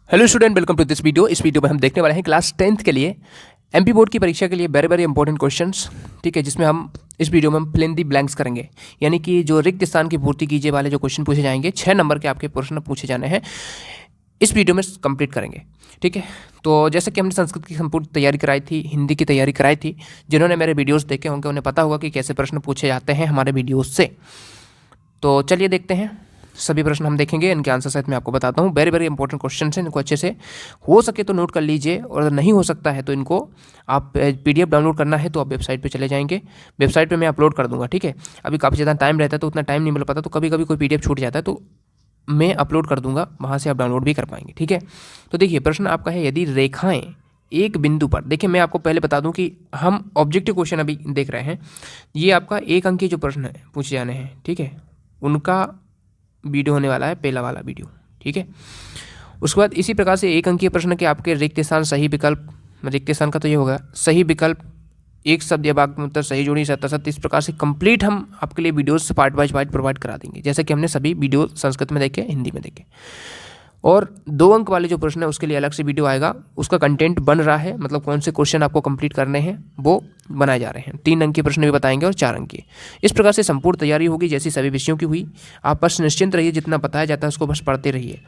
Hello student, welcome to this video. इस video में हम देखने वाले हैं क्लास 10th के लिए एमपी बोर्ड की परीक्षा के लिए वेरी वेरी इंपॉर्टेंट क्वेश्चंस। ठीक है, जिसमें हम इस वीडियो में हम फिल दी ब्लैंक्स करेंगे, यानी कि जो रिक्त स्थान की पूर्ति कीजिए वाले जो क्वेश्चन पूछे जाएंगे, 6 नंबर के आपके प्रश्न पूछे जाने हैं, इस वीडियो में कंप्लीट करेंगे। ठीक है, तो जैसे कि हमने संस्कृत की संपूर्ण तैयारी कराई थी, हिंदी की तैयारी कराई थी, जिन्होंने मेरे वीडियोज़ देखे होंगे उन्हें पता होगा कि कैसे प्रश्न पूछे जाते हैं हमारे वीडियोज़ से। तो चलिए देखते हैं, सभी प्रश्न हम देखेंगे, इनके आंसर सहित मैं आपको बताता हूँ। वेरी वेरी इंपॉर्टेंट क्वेश्चन हैं, इनको अच्छे से हो सके तो नोट कर लीजिए, और अगर नहीं हो सकता है तो इनको आप पीडीएफ डाउनलोड करना है तो आप वेबसाइट पे चले जाएंगे, वेबसाइट पे मैं अपलोड कर दूंगा। ठीक है, अभी काफ़ी ज़्यादा टाइम रहता है तो उतना टाइम नहीं मिल पाता, तो कभी कभी कोई पीडीएफ छूट जाता है तो मैं अपलोड कर दूंगा, वहाँ से आप डाउनलोड भी कर पाएंगे। ठीक है, तो देखिए प्रश्न आपका है, यदि रेखाएँ एक बिंदु पर, देखिए मैं आपको पहले बता दूं कि हम ऑब्जेक्टिव क्वेश्चन अभी देख रहे हैं, ये आपका एक अंक के जो प्रश्न है पूछे जाने हैं, ठीक है, उनका वीडियो होने वाला है, पहला वाला वीडियो। ठीक है, उसके बाद इसी प्रकार से एक अंकीय प्रश्न के आपके रिक्त स्थान सही विकल्प, रिक्त स्थान का तो ये होगा सही विकल्प, एक शब्द या वाक्य में उत्तर सही जोड़ी सत्य, इस प्रकार से कंप्लीट हम आपके लिए videos part by part provide करा देंगे, जैसे कि हमने सभी वीडियो संस्कृत में देखे, हिंदी में देखे। और 2 अंक वाले जो प्रश्न है उसके लिए अलग से वीडियो आएगा, उसका कंटेंट बन रहा है, मतलब कौन से क्वेश्चन आपको कंप्लीट करने हैं वो बनाए जा रहे हैं। 3 अंक के प्रश्न भी बताएंगे और 4 अंक के। इस प्रकार से संपूर्ण तैयारी होगी जैसी सभी विषयों की हुई। आप बस निश्चिंत रहिए, जितना बताया जाता है उसको बस पढ़ते रहिए,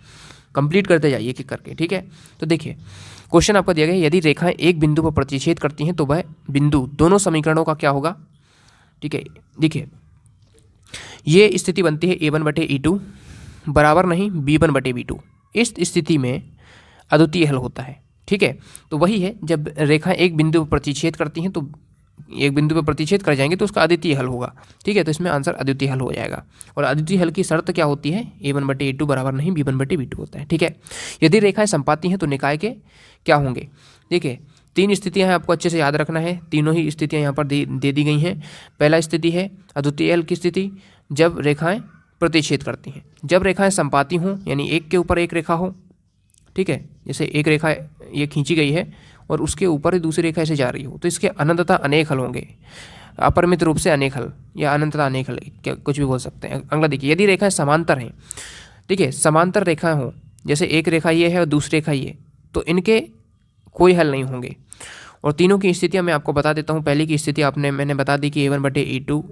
कंप्लीट करते जाइए एक एक करके। ठीक है, तो देखिए क्वेश्चन आपको दिया गया, यदि रेखाएं एक बिंदु पर प्रतिच्छेद करती हैं तो वह बिंदु दोनों समीकरणों का क्या होगा। ठीक है, देखिए ये स्थिति बनती है a1/e2 बराबर नहीं b1/b2। इस स्थिति में अद्वितीय हल होता है। ठीक है, तो वही है, जब रेखा एक बिंदु पर प्रतिच्छेद करती हैं तो एक बिंदु पर प्रतिच्छेद कर जाएंगे तो उसका अद्वितीय हल होगा। ठीक है, तो इसमें आंसर अद्वितीय हल हो जाएगा। और अद्वितीय हल की शर्त क्या होती है, a1/a2 बराबर नहीं b1/b2 होता है। ठीक है, यदि रेखाएं संपाती हैं तो निकाय के क्या होंगे। देखिए 3 स्थितियां हैं, आपको अच्छे से याद रखना है, तीनों ही स्थितियां यहाँ पर दे दी गई हैं। पहला स्थिति है अद्वितीय हल की स्थिति, जब रेखाएं प्रतिच्छेद करती हैं। जब रेखाएं संपाती हों, यानी एक के ऊपर एक रेखा हो, ठीक है, जैसे एक रेखा ये खींची गई है और उसके ऊपर ही दूसरी रेखा ऐसे जा रही हो, तो इसके अनंतता अनेक हल होंगे, अपरिमित रूप से अनेक हल या अनंतता अनेक हल, क्या कुछ भी बोल सकते हैं। अगला देखिए, यदि रेखाएं समांतर हैं, ठीक है, समांतर रेखाएं हों, जैसे एक रेखा ये है और दूसरी रेखा ये, तो इनके कोई हल नहीं होंगे। और तीनों की स्थितियाँ मैं आपको बता देता हूँ। पहली की स्थिति मैंने बता दी कि a1/e2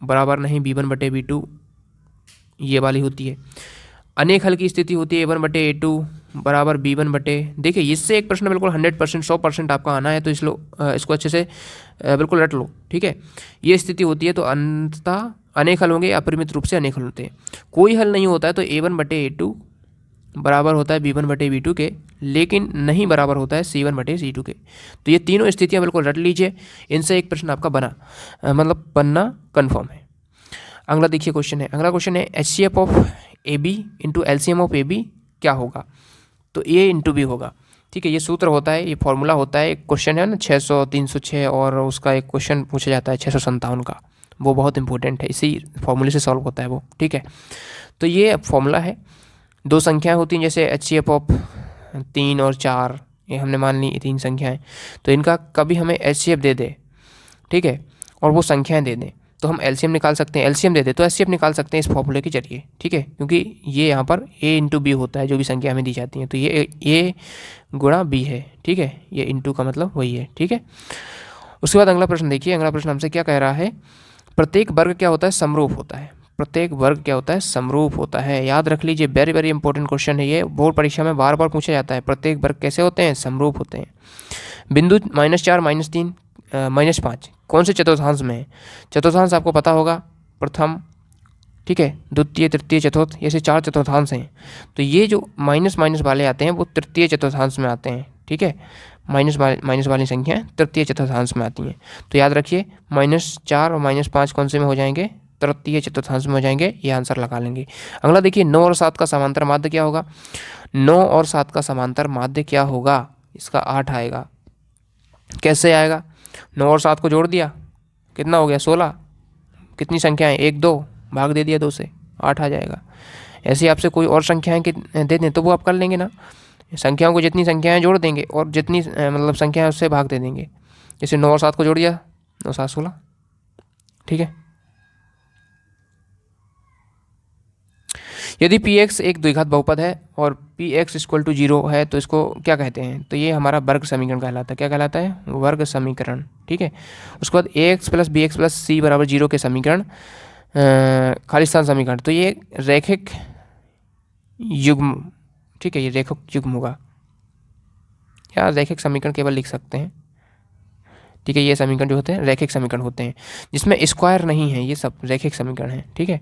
बराबर नहीं b1/b2, ये वाली होती है। अनेक हल की स्थिति होती है a1/a2 बराबर b1/, देखिए इससे एक प्रश्न बिल्कुल 100% 100% आपका आना है, तो इसको अच्छे से बिल्कुल रट लो। ठीक है, ये स्थिति होती है, तो अंततः अनेक हल होंगे, अपरिमित रूप से अनेक हल होते हैं। कोई हल नहीं होता है तो a1/a2 बराबर होता है b1/b2 के, लेकिन नहीं बराबर होता है c1/c2 के। तो ये तीनों स्थितियाँ बिल्कुल रट लीजिए, इनसे एक प्रश्न आपका मतलब बनना कन्फर्म है। अगला देखिए क्वेश्चन है, अगला क्वेश्चन है HCF of AB into LCM of AB क्या होगा। तो A इंटू B होगा। ठीक है, ये सूत्र होता है, ये फॉर्मूला होता है। एक क्वेश्चन है ना 600 306, और उसका एक क्वेश्चन पूछा जाता है 657 का, वो बहुत इंपॉर्टेंट है, इसी फॉर्मूले से सॉल्व होता है वो। ठीक है, तो ये फॉर्मूला है, 2 संख्याएँ होती हैं, जैसे HCF ऑफ 3 और 4, ये हमने मान ली 3 संख्याएँ, तो इनका कभी हमें HCF दे दे, ठीक है, और वो संख्याएँ दे दें, तो हम एलसीएम निकाल सकते हैं। एलसीएम दे दे तो एचसीएफ निकाल सकते हैं इस फॉर्मूले के जरिए। ठीक है, क्योंकि ये यहाँ पर a इंटू बी होता है, जो भी संख्या हमें दी जाती है, तो ये a गुणा b है। ठीक है, ये इंटू का मतलब वही है। ठीक है, उसके बाद अगला प्रश्न देखिए, अगला प्रश्न हमसे क्या कह रहा है, प्रत्येक वर्ग क्या होता है, समरूप होता है। प्रत्येक वर्ग क्या होता है, समरूप होता है। याद रख लीजिए, वेरी वेरी इंपॉर्टेंट क्वेश्चन है ये, बोर्ड परीक्षा में बार बार पूछा जाता है। प्रत्येक वर्ग कैसे होते हैं, समरूप होते हैं। बिंदु -4 -3 -5 कौन से चतुर्थांश में है। चतुर्थांश आपको पता होगा, प्रथम, ठीक है, द्वितीय, तृतीय, चतुर्थ, ऐसे 4 चतुर्थांश हैं। तो ये जो माइनस माइनस वाले आते हैं वो तृतीय चतुर्थांश में आते हैं। ठीक है, माइनस वाली संख्याएं तृतीय चतुर्थांश में आती हैं। तो याद रखिए, -4 और -5 कौन से में हो जाएंगे, तृतीय चतुर्थांश में हो जाएंगे। ये आंसर लगा लेंगे। अगला देखिए, 9 और 7 का समांतर माध्य क्या होगा। 9 और 7 का समांतर माध्य क्या होगा, इसका 8 आएगा। कैसे आएगा, 9 और 7 को जोड़ दिया, कितना हो गया 16, कितनी संख्याएं 1 2, भाग दे दिया 2 से, 8 आ जाएगा। ऐसे आपसे कोई और संख्याएं दे दें तो वो आप कर लेंगे ना, संख्याओं को जितनी संख्याएं जोड़ देंगे और जितनी मतलब संख्याएं उससे भाग दे देंगे। जैसे 9 और 7 को जोड़ दिया, 9 7 16। ठीक है, यदि पी एक्स एक द्विघात बहुपद है और पी एक्स इक्वल टू 0 है तो इसको क्या कहते हैं, तो ये हमारा वर्ग समीकरण कहलाता है। क्या कहलाता है? वर्ग समीकरण। ठीक है, उसके बाद A x plus B x plus C बराबर 0 के समीकरण खालिस्तान समीकरण। तो ये रैखिक युग्म, ठीक है, ये रैखिक युग्म होगा या रैखिक समीकरण केवल लिख सकते हैं। ठीक है, ये समीकरण जो होते हैं रैखिक समीकरण होते हैं, जिसमें स्क्वायर नहीं है, ये सब रैखिक समीकरण है। ठीक है,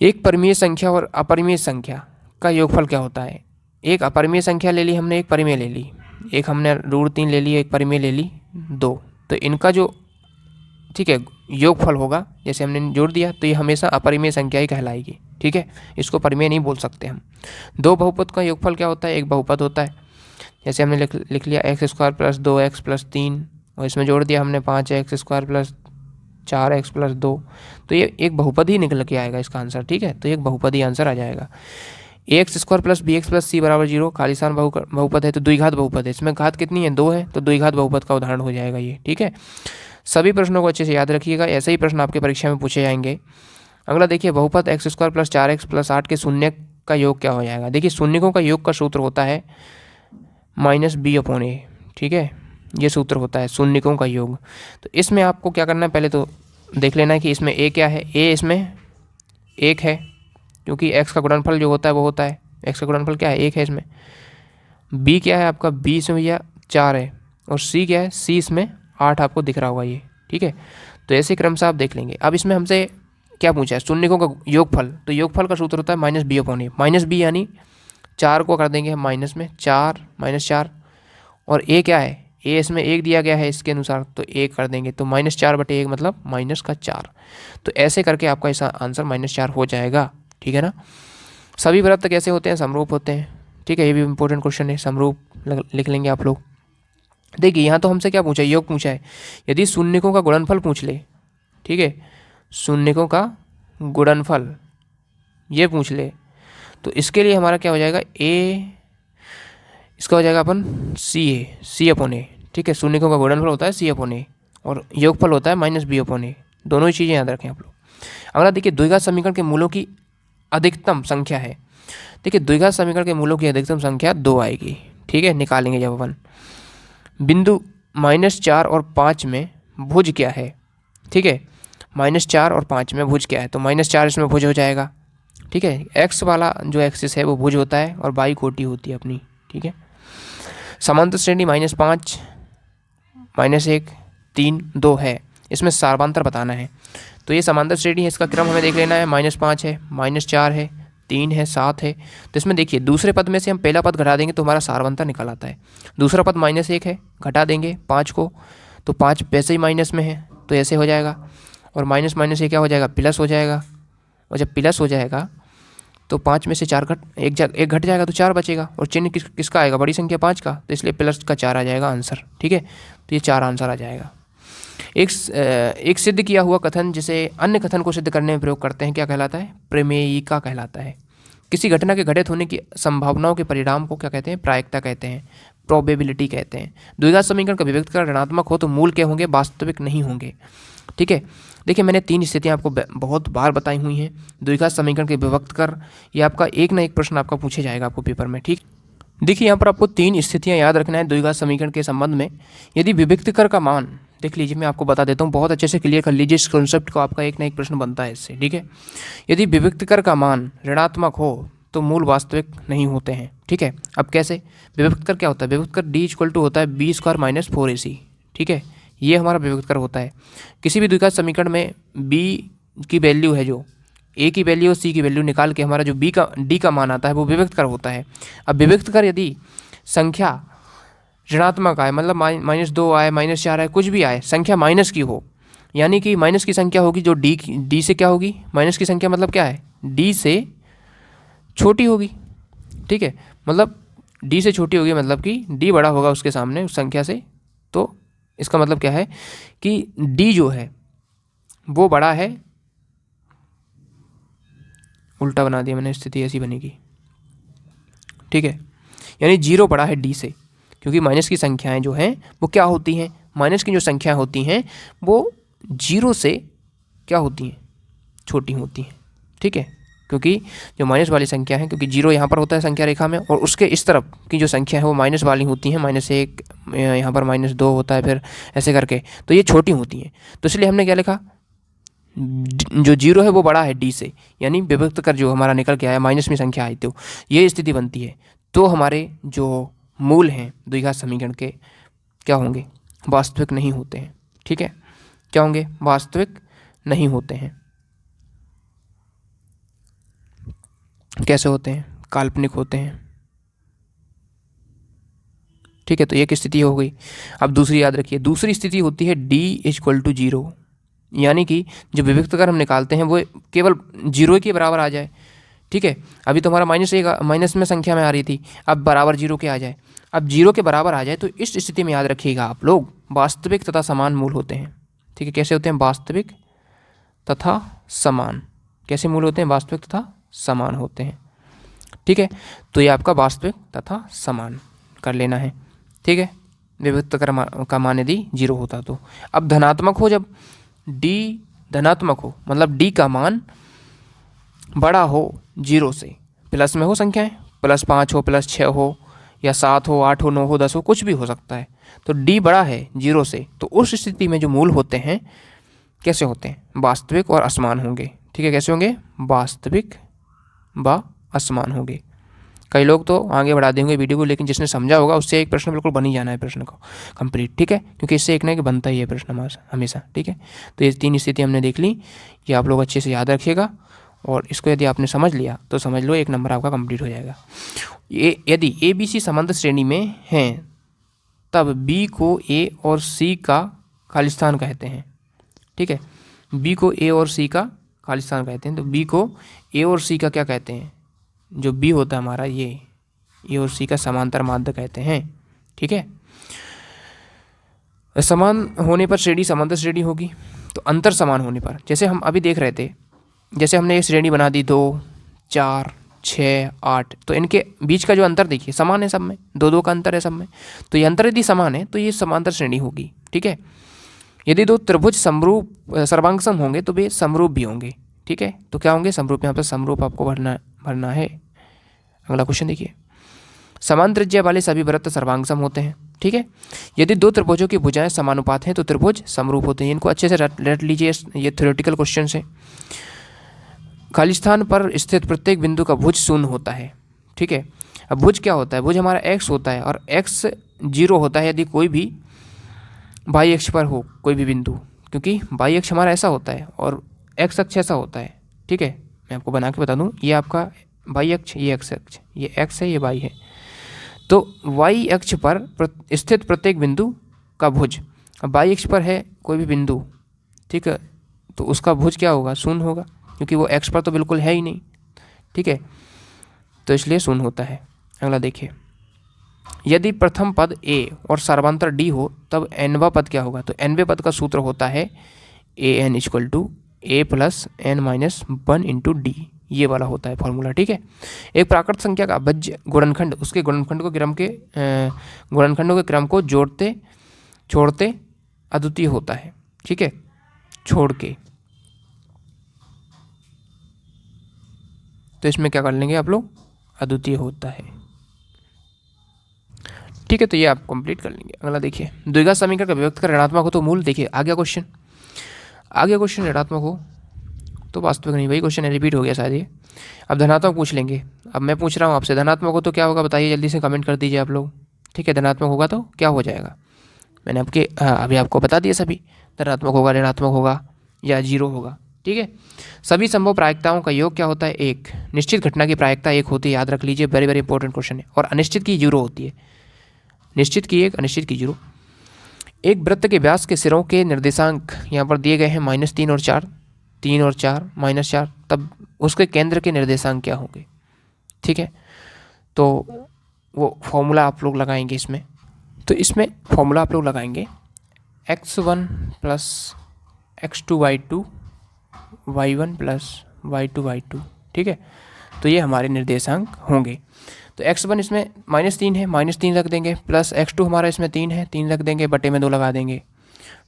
एक परिमेय संख्या और अपरिमेय संख्या का योगफल क्या होता है? एक अपरिमेय संख्या ले ली हमने, एक परिमेय ले ली, एक हमने √3 ले ली, एक परिमेय ले ली 2, तो इनका जो, ठीक है, योगफल होगा, जैसे हमने जोड़ दिया तो ये हमेशा अपरिमेय संख्या ही कहलाएगी। ठीक है, इसको परिमेय नहीं बोल सकते हम। दो बहुपद का योगफल क्या होता है? एक बहुपद होता है, जैसे हमने लिख लिया x² + 2x + 3 और इसमें जोड़ दिया हमने 5x² + 4x + 2, तो ये एक बहुपद ही निकल के आएगा इसका आंसर। ठीक है, तो एक बहुपद ही आंसर आ जाएगा। ax² + bx + c = 0 खालिस्तान बहुपद है, तो द्विघात बहुपद है। इसमें घात कितनी है? 2 है, तो द्विघात बहुपद का उदाहरण हो जाएगा ये। ठीक है, सभी प्रश्नों को अच्छे से याद रखिएगा, ऐसे ही प्रश्न आपके परीक्षा में पूछे जाएंगे। अगला देखिए, बहुपद x² + 4x + 8 के शून्य का योग क्या हो जाएगा? देखिए, शून्यकों का योग का सूत्र होता है -b/a। ठीक है, ये सूत्र होता है शून्यकों का योग। तो इसमें आपको क्या करना है, पहले तो देख लेना है कि इसमें a क्या है। a इसमें 1 है, क्योंकि x का गुणनफल जो होता है वो होता है, x का गुणनफल क्या है? 1 है इसमें। b क्या है आपका? b इसमें भैया 4 है, और c क्या है? c इसमें 8 आपको दिख रहा होगा ये। ठीक है, तो ऐसे क्रम से आप देख लेंगे। अब इसमें हमसे क्या पूछा है? शून्यकों का योगफल, तो योगफल का सूत्र होता है -b/a। -b यानी 4 को कर देंगे हम माइनस में, 4 -4, और a क्या है? a इसमें 1 दिया गया है इसके अनुसार, तो 1 कर देंगे, तो -4/1 मतलब -4। तो ऐसे करके आपका इसका आंसर -4 हो जाएगा। ठीक है ना। सभी वृत्त कैसे होते हैं? समरूप होते हैं। ठीक है, ये भी इंपॉर्टेंट क्वेश्चन है, समरूप लिख लेंगे आप लोग। देखिए, यहाँ तो हमसे क्या पूछा है? योग पूछा है। यदि शून्यकों का गुणनफल पूछ ले, ठीक है, शून्यकों का गुणनफल ये पूछ ले, तो इसके लिए हमारा क्या हो जाएगा? इसका हो जाएगा अपन c/a। ठीक है, शून्यकों का गुणनफल होता है c/a और योगफल होता है -b/a। दोनों ही चीज़ें याद रखें आप लोग। अगला देखिए, द्विघात समीकरण के मूलों की अधिकतम संख्या है। देखिए, द्विघात समीकरण के मूलों की अधिकतम संख्या 2 आएगी। ठीक है, निकालेंगे जब अपन। बिंदु -4 और 5 में भुज क्या है? ठीक है, -4 और 5 में भुज क्या है? तो -4 इसमें भुज हो जाएगा। ठीक है, x वाला जो एक्सिस है वो भुज होता है और y कोटि होती है अपनी। ठीक है, समांतर श्रेणी -5 -1 3 2 है, इसमें सार्वंतर बताना है। तो ये समांतर श्रेणी है, इसका क्रम हमें देख लेना है। -5 है, -4 है, 3 है, 7 है। तो इसमें देखिए, दूसरे पद में से हम पहला पद घटा देंगे तो हमारा सार्वंतर निकल आता है। दूसरा पद -1 है, घटा देंगे 5 को, तो 5 वैसे ही माइनस में है, तो ऐसे हो जाएगा। और माइनस माइनस ये क्या हो जाएगा? प्लस हो जाएगा। और जब प्लस हो जाएगा तो 5 में से 4 एक घट जाएगा तो 4 बचेगा, और चिन्ह किसका आएगा? बड़ी संख्या 5 का, तो इसलिए प्लस का 4 आ जाएगा आंसर। ठीक है, तो ये 4 आंसर आ जाएगा। एक सिद्ध किया हुआ कथन जिसे अन्य कथन को सिद्ध करने में प्रयोग करते हैं क्या कहलाता है? प्रमेयिका कहलाता है। किसी घटना के घटित होने की संभावनाओं के परिणाम को क्या कहते हैं? प्रायिकता कहते हैं, प्रोबेबिलिटी कहते हैं। द्विघात समीकरण का विभक्तिकरण ऋणात्मक हो तो मूल क्या होंगे? वास्तविक नहीं होंगे। ठीक है, देखिए, मैंने 3 स्थितियां आपको बहुत बार बताई हुई हैं। द्विघात समीकरण के विभक्तिकर, ये आपका एक ना एक प्रश्न आपका पूछे जाएगा आपको पेपर में। ठीक, देखिए, यहाँ पर आपको 3 स्थितियां याद रखना है द्विघात समीकरण के संबंध में। यदि विभक्तिकर का मान, देख लीजिए, मैं आपको बता देता हूँ, बहुत अच्छे से क्लियर कर लीजिए इस कॉन्सेप्ट को, आपका एक ना एक प्रश्न बनता है इससे। ठीक है, यदि विभक्तिकर का मान ऋणात्मक हो तो मूल वास्तविक नहीं होते हैं। ठीक है, अब कैसे? विभक्तिकर क्या होता है? विभक्तिकर d होता है b² - 4ac। ठीक है, ये हमारा विभक्तिकर होता है। किसी भी द्विघात समीकरण में b की वैल्यू है, जो a की वैल्यू और c की वैल्यू निकाल के हमारा जो d का मान आता है वो विभक्तिकर होता है। अब विभक्तिकर यदि संख्या ऋणात्मक आए, मतलब -2 आए, -4 आए, कुछ भी आए, संख्या माइनस की हो, यानी कि माइनस की संख्या होगी जो d से क्या होगी? माइनस की संख्या मतलब क्या है? d से छोटी होगी। ठीक है, मतलब d से छोटी होगी, मतलब कि d बड़ा होगा उसके सामने उस संख्या से। तो इसका मतलब क्या है कि d जो है वो बड़ा है, उल्टा बना दिया मैंने, स्थिति ऐसी बनेगी। ठीक है, यानी 0 बड़ा है d से, क्योंकि माइनस की संख्याएं जो हैं वो क्या होती हैं? माइनस की जो संख्याएं होती हैं वो 0 से क्या होती हैं? छोटी होती हैं। ठीक है, क्योंकि जो माइनस वाली संख्या है, क्योंकि जीरो यहाँ पर होता है संख्या रेखा में, और उसके इस तरफ की जो संख्या है वो माइनस वाली होती हैं, -1 यहाँ पर -2 होता है, फिर ऐसे करके, तो ये छोटी होती हैं। तो इसलिए हमने क्या लिखा, जो जीरो है वो बड़ा है डी से, यानी विभक्त कर जो हमारा निकल के आया माइनस में संख्या आई, तो ये स्थिति बनती है। तो हमारे जो मूल हैं द्विघात समीकरण के क्या होंगे, वास्तविक नहीं होते हैं। ठीक है, क्या होंगे, वास्तविक नहीं होते हैं। कैसे होते हैं, काल्पनिक होते हैं। ठीक है, तो एक स्थिति हो गई। अब दूसरी याद रखिए, दूसरी स्थिति होती है d = 0, यानी कि जो विभक्त कर हम निकालते हैं वो केवल जीरो के बराबर आ जाए। ठीक है, अभी तो हमारा -1 माइनस में संख्या में आ रही थी, अब बराबर जीरो के आ जाए। अब जीरो के बराबर आ जाए तो इस स्थिति में याद रखिएगा आप लोग, वास्तविक तथा समान मूल होते हैं। ठीक है, कैसे होते हैं, वास्तविक तथा समान। कैसे मूल होते हैं, वास्तविक तथा समान होते हैं। ठीक है, तो ये आपका वास्तविक तथा समान कर लेना है। ठीक है, विभक्त का मान यदि जीरो होता तो। अब धनात्मक हो, जब d धनात्मक हो, मतलब d का मान बड़ा हो जीरो से, प्लस में हो संख्याएं, +5 हो, +6 हो, या 7 हो, 8 हो, 9 हो, 10 हो, कुछ भी हो सकता है। तो d बड़ा है जीरो से, तो उस स्थिति में जो मूल होते हैं कैसे होते हैं, वास्तविक और असमान होंगे। ठीक है, कैसे होंगे, वास्तविक व असमान होंगे। कई लोग तो आगे बढ़ा देंगे वीडियो को, लेकिन जिसने समझा होगा उससे एक प्रश्न बिल्कुल बन ही जाना है, प्रश्न को कंप्लीट। ठीक है, क्योंकि इससे एक ना एक बनता ही है प्रश्न हमेशा। ठीक है, तो ये 3 स्थिति हमने देख ली, ये आप लोग अच्छे से याद रखिएगा, और इसको यदि आपने समझ लिया तो समझ लो 1 नंबर आपका कंप्लीट हो जाएगा। ये यदि ABC समांतर श्रेणी में हैं तब B को A और C का खालिस्तान कहते हैं। ठीक है, B को A और C का खालिस्तान कहते हैं, तो B को A और C का क्या कहते हैं, जो B होता है हमारा, ये A और C का समांतर माध्य कहते हैं। ठीक है, समान होने पर श्रेणी समांतर श्रेणी होगी, तो अंतर समान होने पर, जैसे हम अभी देख रहे थे, जैसे हमने ये श्रेणी बना दी 2, 4, 6, 8, तो इनके बीच का जो अंतर देखिए समान है सब में, 2-2 का अंतर है सब में, तो ये अंतर यदि समान है तो ये समांतर श्रेणी होगी। ठीक है, यदि 2 त्रिभुज समरूप सर्वांगसम होंगे तो वे समरूप भी होंगे। ठीक है, तो क्या होंगे, समरूप। यहाँ पर समरूप आपको भरना है। अगला क्वेश्चन देखिए, समान त्रिज्या वाले सभी वृत्त सर्वांगसम होते हैं। ठीक है, यदि 2 त्रिभुजों की भुजाएं समानुपात हैं तो त्रिभुज समरूप होते हैं। इनको अच्छे से रट लीजिए, ये थ्योरेटिकल क्वेश्चन है। खालिस्तान पर स्थित प्रत्येक बिंदु का भुज 0 होता है। ठीक है, अब भुज क्या होता है, भुज हमारा x होता है, और x 0 होता है यदि कोई भी y अक्ष पर हो कोई भी बिंदु, क्योंकि y अक्ष हमारा ऐसा होता है और x अक्ष ऐसा होता है। ठीक है, मैं आपको बना के बता दूं, ये आपका y अक्ष, ये x अक्ष, ये x है, ये y है। तो y अक्ष पर स्थित प्रत्येक बिंदु का भुज, अब y अक्ष पर है कोई भी बिंदु, ठीक है, तो उसका भुज क्या होगा, 0 होगा, क्योंकि वो x पर तो बिल्कुल है ही नहीं। ठीक है, तो इसलिए 0 होता है। अगला देखिए, यदि प्रथम पद a और सर्वांतर d हो तब nवा पद क्या होगा, तो nवें पद का सूत्र होता है an = a + n-1 × d, ये वाला होता है फॉर्मूला। ठीक है, एक प्राकृत संख्या का अभाज्य गुणनखंड उसके गुणनखंड को गुणनखंडों के क्रम को जोड़ते छोड़ते अद्वितीय होता है। ठीक है, छोड़ के, तो इसमें क्या कर लेंगे आप लोग, अद्वितीय होता है। ठीक है, तो ये आप कंप्लीट कर लेंगे। अगला देखिए, द्विघात समीकरण का विभक्त कर ऋणात्मक हो तो मूल, देखिए आ गया क्वेश्चन ऋणात्मक हो तो वास्तविक नहीं, वही क्वेश्चन रिपीट हो गया शायद ये। अब धनात्मक पूछ लेंगे, अब मैं पूछ रहा हूँ आपसे, धनात्मक हो तो क्या होगा बताइए, जल्दी से कमेंट कर दीजिए आप लोग। ठीक है, धनात्मक होगा तो क्या हो जाएगा, मैंने अभी आपको बता दिया सभी, धनात्मक होगा, ऋणात्मक होगा या 0 होगा। ठीक है, सभी संभव प्रायिकताओं का योग क्या होता है, 1। निश्चित घटना की प्रायिकता 1 होती है, याद रख लीजिए, वेरी वेरी इंपॉर्टेंट क्वेश्चन है। और अनिश्चित की 0 होती है, निश्चित की 1, अनिश्चित की 0। एक वृत्त के व्यास के सिरों के निर्देशांक यहाँ पर दिए गए हैं -3 और 4, 3 और 4, -4, तब उसके केंद्र के निर्देशांक क्या होंगे। ठीक है, तो वो फॉर्मूला आप लोग लगाएंगे इसमें, तो इसमें फॉर्मूला आप लोग लगाएंगे x1 + x2y2 y1 + y2y2। ठीक है, तो ये हमारे निर्देशांक होंगे। तो x1 इसमें -3 है, -3 रख देंगे, प्लस x2 हमारा इसमें 3 है, 3 रख देंगे, बटे में 2 लगा देंगे।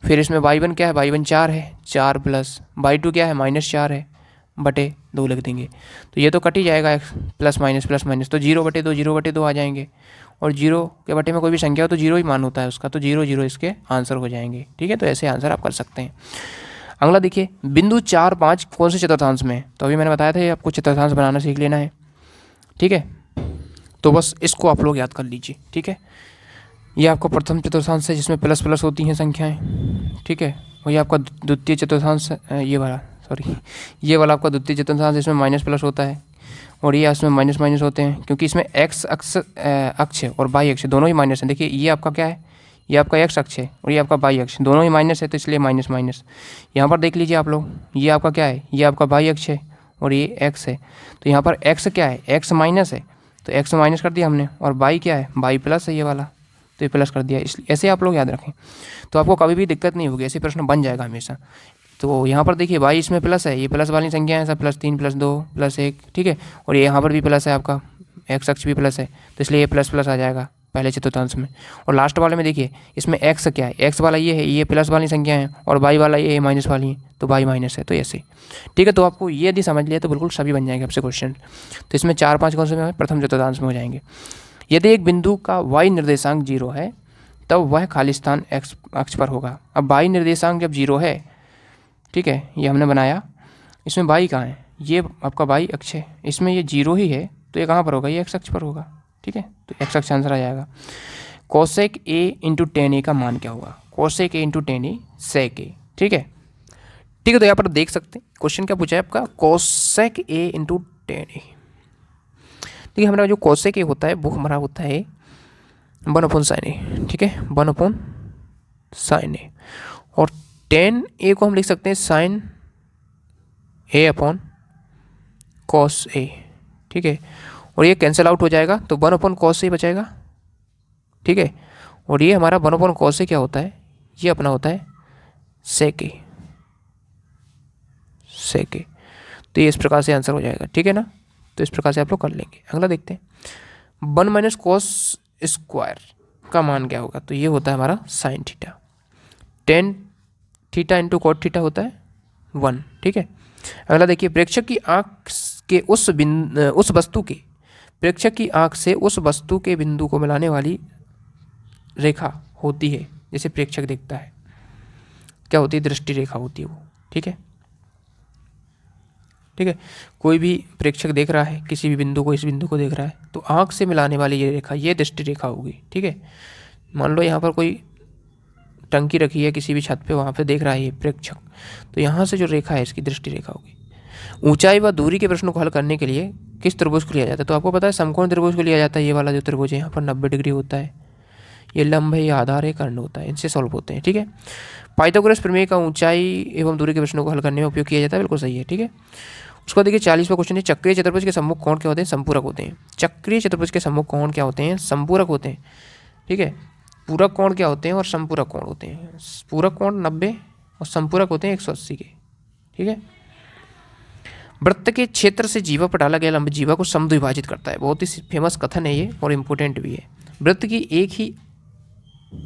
फिर इसमें y1 क्या है, y1 4 है, 4 प्लस y2 क्या है, -4 है, बटे 2 लिख देंगे। तो ये तो कट ही जाएगा, प्लस माइनस, तो 0/2 0/2 आ जाएंगे। और 0 के बटे में कोई भी संख्या हो तो 0 ही मान होता है उसका, तो 0 0 इसके आंसर हो जाएंगे। ठीक है, तो ऐसे आंसर आप कर सकते हैं। अगला देखिए, बिंदु 4 5 कौन से चतुर्थांश में है? तो अभी मैंने बताया था आपको चतुर्थांश बनाना सीख लेना है। ठीक है, तो बस इसको आप लोग याद कर लीजिए। ठीक है, ये आपका प्रथम चतुर्थांश है जिसमें प्लस प्लस होती हैं संख्याएं। ठीक है, और ये आपका द्वितीय चतुर्थांश, ये वाला आपका द्वितीय चतुर्थांश जिसमें माइनस प्लस होता है, और ये इसमें माइनस माइनस होते हैं, क्योंकि इसमें एक्स अक्ष और वाई अक्ष दोनों ही माइनस है। देखिए ये आपका क्या है, ये आपका एक्स अक्ष है और ये आपका वाई अक्ष, दोनों ही माइनस है, तो इसलिए माइनस माइनस। यहाँ पर देख लीजिए आप लोग, ये आपका क्या है, ये आपका वाई अक्ष है और ये एक्स है, तो यहाँ पर एक्स क्या है, एक्स माइनस है, तो एक्स माइनस कर दिया हमने, और वाई क्या है, वाई प्लस है ये वाला, तो ये प्लस कर दिया। इसलिए ऐसे आप लोग याद रखें, तो आपको कभी भी दिक्कत नहीं होगी, ऐसे प्रश्न बन जाएगा हमेशा। तो यहाँ पर देखिए वाई इसमें प्लस है, ये प्लस वाली संख्या है सब, +3 +2 +1। ठीक है, और ये यहाँ पर भी प्लस है, आपका एक्स अक्ष भी प्लस है, तो इसलिए ये प्लस प्लस आ जाएगा पहले चतुर्थांश में। और लास्ट वाले में देखिए इसमें एक्स क्या है, एक्स वाला ये है, ये प्लस वाली संख्या है, और वाई वाला ये माइनस वाली है, तो वाई माइनस है, तो ऐसे। ठीक है, तो आपको ये यदि समझ लिया तो बिल्कुल सभी बन जाएंगे आपसे क्वेश्चन। तो इसमें 4 5 कौन से में प्रथम चतुर्थांश में हो जाएंगे। यदि एक बिंदु का वाई निर्देशांक 0 है तब वह खाली स्थान एक्स अक्ष पर होगा। अब वाई निर्देशांक जब 0 है, ठीक है, ये हमने बनाया, इसमें वाई कहाँ है, ये आपका वाई अक्ष है, इसमें ये 0 ही है, तो ये कहाँ पर होगा, ये एक्स अक्ष पर होगा। ठीक है, तो एक्स अक्ष आंसर आ जाएगा। कोसेक ए इंटू टेन ए का मान क्या होगा, कोसेक ए इंटू टेन ए सेक ए। ठीक है, ठीक है, तो यहाँ पर देख सकते हैं क्वेश्चन क्या पूछा है आपका, कोसेक ए इंटू टेन ए। देखिए हमारा जो कोसेक ए होता है वो हमारा होता है 1/sin ए। ठीक है, 1/sin ए, और टेन ए को हम लिख सकते हैं sin a/cos ए। ठीक है, और ये कैंसिल आउट हो जाएगा, तो 1/cos ए बचेगा। ठीक है, और ये हमारा 1/cos ए क्या होता है, ये अपना होता है sec ए, sec ए। तो ये इस प्रकार से आंसर हो जाएगा। ठीक है ना, तो इस प्रकार से आप लोग कर लेंगे। अगला देखते हैं, 1 - cos² का मान क्या होगा, तो ये होता है हमारा sin theta. tan theta into cot theta होता है 1। ठीक है, अगला देखिए, प्रेक्षक की आंख के उस वस्तु के, प्रेक्षक की आंख से उस वस्तु के बिंदु को मिलाने वाली रेखा होती है, जैसे प्रेक्षक देखता है, क्या होती है, दृष्टि रेखा होती है वो। ठीक है, ठीक है, कोई भी प्रेक्षक देख रहा है किसी भी बिंदु को, इस बिंदु को देख रहा है, तो आंख से मिलाने वाली ये रेखा, ये दृष्टि रेखा होगी। ठीक है, मान लो यहाँ पर कोई टंकी रखी है किसी भी छत पे, वहाँ पे देख रहा है ये प्रेक्षक, तो यहाँ से जो रेखा है इसकी दृष्टि रेखा होगी। ऊंचाई व दूरी के प्रश्नों को हल करने के लिए किस त्रिभुज को लिया जाता है, तो आपको पता है समकोण त्रिभुज को लिया जाता है। ये वाला जो त्रिभुज है यहाँ पर 90 डिग्री होता है, ये लंब है, ये आधार है, कर्ण होता है, इनसे सॉल्व होते हैं। ठीक है, पाइथागोरस प्रमेय का ऊंचाई एवं दूरी के प्रश्नों को हल करने में उपयोग किया जाता है, बिल्कुल सही है। ठीक है, उसको देखिए 40वां क्वेश्चन है, चक्रीय चतुर्भुज के सम्मुख कोण क्या होते हैं, संपूरक होते हैं। चक्रीय चतुर्भुज के सम्मुख कोण क्या होते हैं, संपूरक होते हैं। ठीक है, पूरक कोण क्या होते हैं और संपूरक कोण होते हैं। पूरक कोण 90 और संपूरक होते हैं 180 के। ठीक है, वृत्त के क्षेत्र से जीवा पर डाला गया लंब जीवा को समद्विभाजित करता है। बहुत ही फेमस कथन है ये और इम्पोर्टेंट भी है। वृत्त की एक ही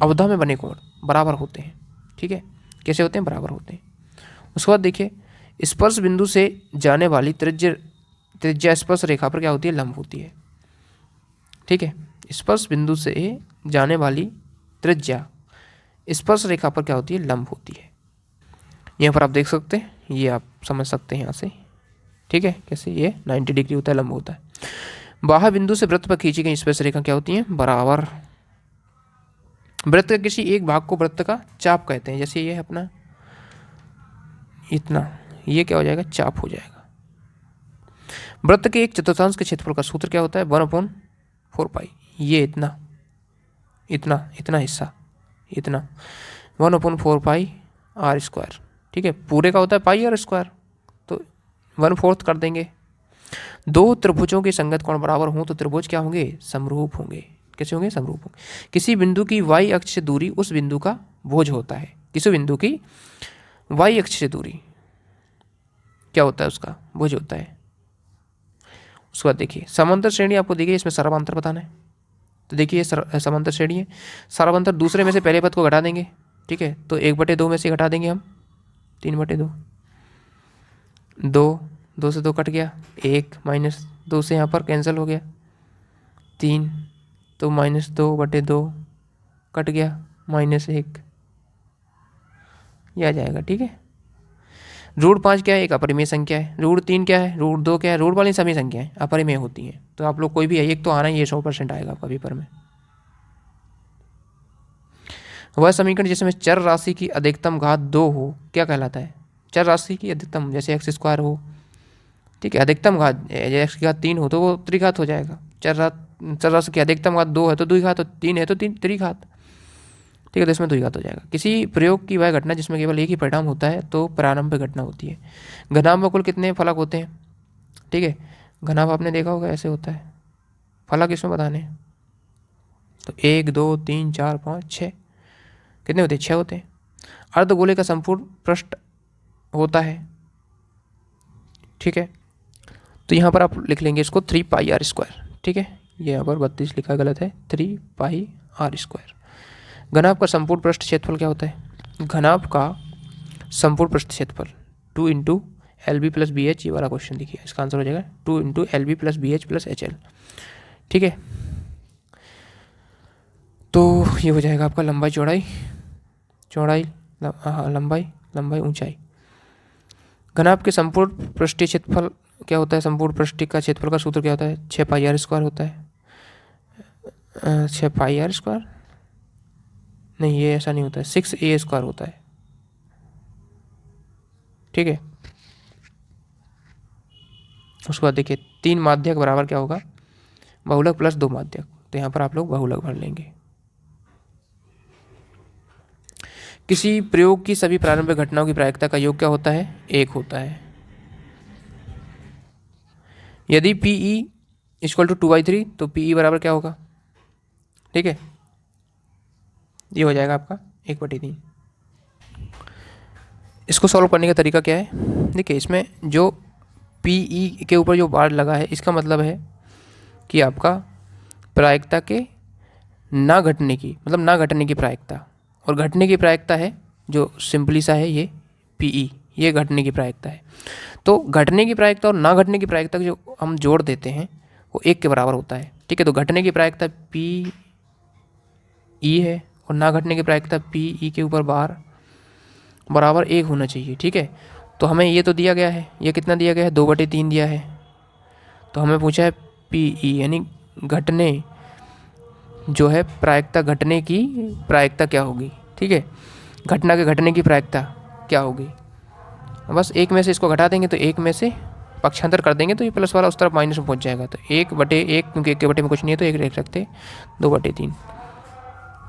अवधा में बने कोण बराबर होते हैं। ठीक है, कैसे होते हैं, बराबर होते हैं। उसके बाद देखिए, स्पर्श बिंदु से जाने वाली त्रिज्या स्पर्श रेखा पर क्या होती है, लंब होती है। ठीक है, स्पर्श बिंदु से जाने वाली त्रिज्या स्पर्श रेखा पर क्या होती है, लंब होती है। यहाँ पर आप देख सकते हैं, ये आप समझ सकते हैं यहाँ से। ठीक है, कैसे, ये 90 डिग्री होता है, लंब होता है। बाह्य बिंदु से वृत्त पर खींची गई स्पर्श रेखा क्या होती है, बराबर। वृत्त के किसी एक भाग को वृत्त का चाप कहते हैं, जैसे ये अपना इतना, ये क्या हो जाएगा, चाप हो जाएगा। वृत्त के एक चतुर्थांश के क्षेत्रफल का सूत्र क्या होता है, 1/4π। ये इतना इतना इतना हिस्सा, इतना 1/4π r²। ठीक है, पूरे का होता है पाई और स्क्वायर, तो 1/4 कर देंगे। दो त्रिभुजों के संगत कोण बराबर हों तो त्रिभुज क्या होंगे, समरूप होंगे। कैसे होंगे, समरूप होंगे। किसी बिंदु की y अक्ष से दूरी उस बिंदु का भुज होता है। किसी बिंदु की y अक्ष से दूरी क्या होता है, उसका भुज होता है। उसके बाद देखिए, समांतर श्रेणी आपको देखिए, इसमें सर्वांतर बताना है। तो देखिए ये समांतर श्रेणी है, सर्वांतर दूसरे में से पहले पद को घटा देंगे। ठीक है, तो 1/2 में से घटा देंगे हम 3/2, 2 2 से 2 कट गया, 1 माइनस 2 से यहाँ पर कैंसिल हो गया, 3 तो -2/2 कट गया, -1 ये आ जाएगा। ठीक है, √5 क्या है? एक अपरिमेय संख्या है। √3 क्या है? √2 क्या है? रूट वाली सभी संख्याएं अपरिमेय होती हैं। तो आप लोग कोई भी है, एक तो आना ही है, 100% आएगा आपका पेपर में। वह समीकरण जिसमें चर राशि की अधिकतम घात 2 हो क्या कहलाता है? चर राशि की अधिकतम, जैसे x² हो, ठीक है, अधिकतम घात x की घात 3 हो तो वो त्रिघात हो जाएगा। चर राशि की अधिकतम घात 2 है तो द्विघात, हो 3 है तो त्रिघात, ठीक है, तो इसमें द्विघात हो जाएगा। किसी प्रयोग की वह घटना जिसमें केवल एक ही परिणाम होता है तो प्रारंभिक घटना होती है। घनाभ में कुल कितने फलक होते हैं? ठीक है, घनाभ आपने देखा होगा ऐसे होता है, फलक इसमें बताने हैं। तो 1 2 3 4 5 6 कितने होते हैं? 6 होते हैं। अर्धगोले का संपूर्ण पृष्ठ होता है, ठीक है, तो यहाँ पर आप लिख लेंगे इसको 3πr²। ठीक है, ये यहाँ पर 32 लिखा गलत है, 3πr²। घनाभ का संपूर्ण पृष्ठ क्षेत्रफल क्या होता है? घनाभ का संपूर्ण पृष्ठ क्षेत्रफल 2 × LB + BH, ये वाला क्वेश्चन देखिए, इसका आंसर हो जाएगा 2 × LB + BH + HL। ठीक है, तो ये हो जाएगा आपका लंबाई चौड़ाई, लंबाई ऊंचाई। घनाभ के संपूर्ण पृष्ठीय क्षेत्रफल क्या होता है? संपूर्ण पृष्ठ का क्षेत्रफल का सूत्र क्या होता है? 6πr² होता है। 6πr² नहीं, ये ऐसा नहीं होता है, 6a² होता है। ठीक है, उसके बाद देखिए 3 माध्यक बराबर क्या होगा? बहुलक + 2 माध्यक, तो यहाँ पर आप लोग बहुलक भर लेंगे। किसी प्रयोग की सभी प्रारंभिक घटनाओं की प्रायिकता का योग क्या होता है? 1 होता है। यदि PE = 2/3 तो PE बराबर क्या होगा? ठीक है, ये हो जाएगा आपका 1/3। इसको सॉल्व करने का तरीका क्या है? देखिए, इसमें जो PE के ऊपर जो बार लगा है इसका मतलब है कि आपका प्रायिकता के ना घटने की, मतलब ना घटने की प्रायिकता, और घटने की प्रायिकता है जो सिंपली सा है ये PE, ये घटने की प्रायिकता है। तो घटने की प्रायिकता और ना घटने की प्रायिकता जो हम जोड़ देते हैं वो 1 के बराबर होता है। ठीक है, तो घटने की प्रायिकता PE है और ना घटने की प्रायिकता PE के ऊपर बार बराबर 1 होना चाहिए। ठीक है, तो हमें ये तो दिया गया है, ये कितना दिया गया है? 2/3 दिया है। तो हमें पूछा है PE यानी घटने जो है प्रायिकता, घटने की प्रायिकता क्या होगी? ठीक है, घटना के घटने की प्रायिकता क्या होगी? बस 1 में से इसको घटा देंगे तो 1 में से पक्षांतर कर देंगे तो ये प्लस वाला उस तरफ माइनस में पहुंच जाएगा। तो 1/1, क्योंकि 1 के बटे में कुछ नहीं है तो 1 रख सकते, 2/3,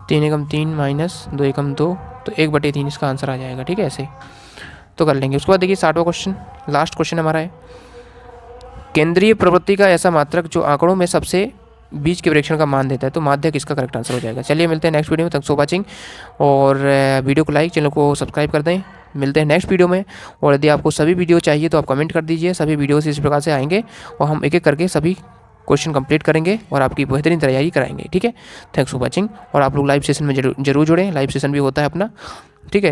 3 × 3 - 2 × 2, तो 1/3 इसका आंसर आ जाएगा। ठीक है, ऐसे तो कर लेंगे। उसके बाद देखिए 60वां क्वेश्चन, लास्ट क्वेश्चन हमारा है, केंद्रीय प्रवृत्ति का ऐसा मात्रक जो आंकड़ों में सबसे बीच के प्रेक्षण का मान देता है, तो माध्यक इसका करेक्ट आंसर हो जाएगा। चलिए मिलते हैं नेक्स्ट वीडियो में, तक सो वाचिंग, और वीडियो को लाइक, चैनल को सब्सक्राइब कर दें। मिलते हैं नेक्स्ट वीडियो में, और यदि आपको सभी वीडियो चाहिए तो आप कमेंट कर दीजिए, सभी वीडियोस इस प्रकार से आएंगे और हम एक एक करके सभी क्वेश्चन कंप्लीट करेंगे और आपकी बेहतरीन तैयारी कराएंगे। ठीक है, थैंक्स फॉर वाचिंग, और आप लोग लाइव सेशन में जरूर जुड़ें, लाइव सेशन भी होता है अपना। ठीक है।